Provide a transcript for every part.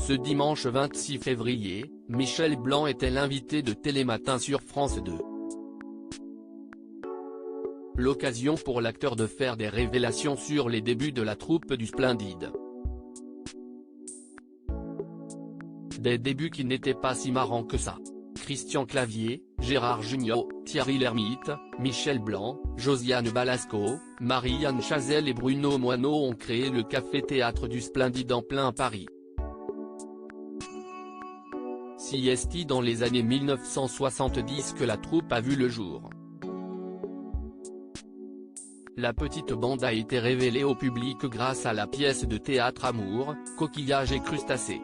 Ce dimanche 26 février, Michel Blanc était l'invité de Télématin sur France 2. L'occasion pour l'acteur de faire des révélations sur les débuts de la troupe du Splendide. Des débuts qui n'étaient pas si marrants que ça. Christian Clavier, Gérard Jugnot, Thierry Lhermitte, Michel Blanc, Josiane Balasco, Marianne Chazelle et Bruno Moineau ont créé le café-théâtre du Splendide en plein Paris. C'est dans les années 1970 que la troupe a vu le jour. La petite bande a été révélée au public grâce à la pièce de théâtre Amour, coquillages et crustacés.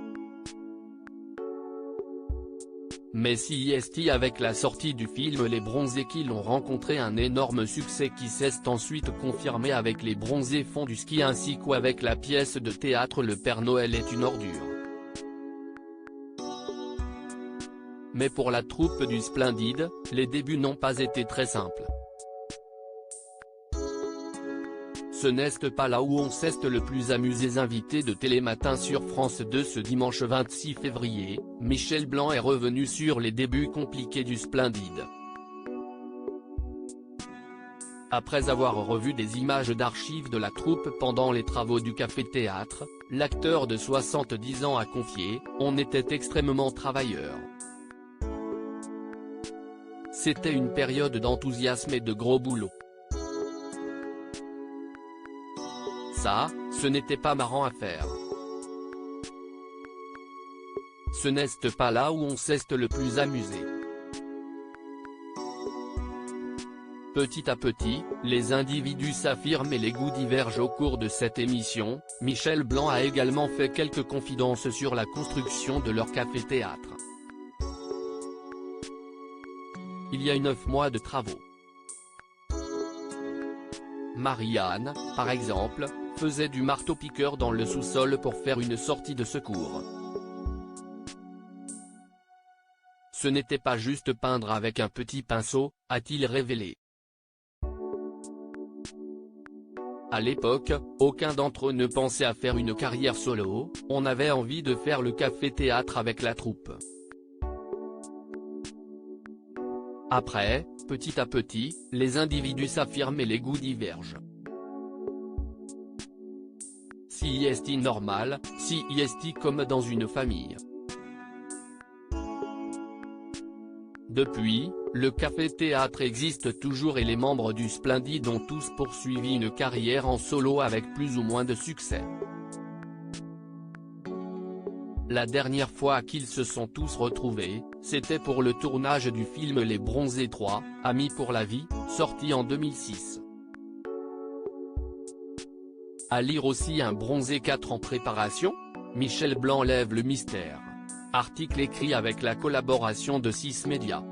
Mais c'est avec la sortie du film Les Bronzés qu'ils ont rencontré un énorme succès qui s'est ensuite confirmé avec Les Bronzés font du ski ainsi qu'avec la pièce de théâtre Le Père Noël est une ordure. Mais pour la troupe du Splendide, les débuts n'ont pas été très simples. Ce n'est pas là où on s'est le plus amusé. Invité de Télématin sur France 2 ce dimanche 26 février, Michel Blanc est revenu sur les débuts compliqués du Splendide. Après avoir revu des images d'archives de la troupe pendant les travaux du café-théâtre, l'acteur de 70 ans a confié « On était extrêmement travailleurs. C'était une période d'enthousiasme et de gros boulot. Ça, ce n'était pas marrant à faire. Ce n'est pas là où on s'est le plus amusé. » Petit à petit, les individus s'affirment et les goûts divergent au cours de cette émission. Michel Blanc a également fait quelques confidences sur la construction de leur café-théâtre. Il y a eu 9 mois de travaux. Marianne, par exemple, faisait du marteau-piqueur dans le sous-sol pour faire une sortie de secours. Ce n'était pas juste peindre avec un petit pinceau, a-t-il révélé. À l'époque, aucun d'entre eux ne pensait à faire une carrière solo, on avait envie de faire le café-théâtre avec la troupe. Après, petit à petit, les individus s'affirment et les goûts divergent. C'est normal, c'est comme dans une famille. Depuis, le café-théâtre existe toujours et les membres du Splendide ont tous poursuivi une carrière en solo avec plus ou moins de succès. La dernière fois qu'ils se sont tous retrouvés, c'était pour le tournage du film Les Bronzés 3, Amis pour la vie, sorti en 2006. À lire aussi Un Bronzé 4 en préparation ? Michel Blanc lève le mystère. Article écrit avec la collaboration de 6 Médias.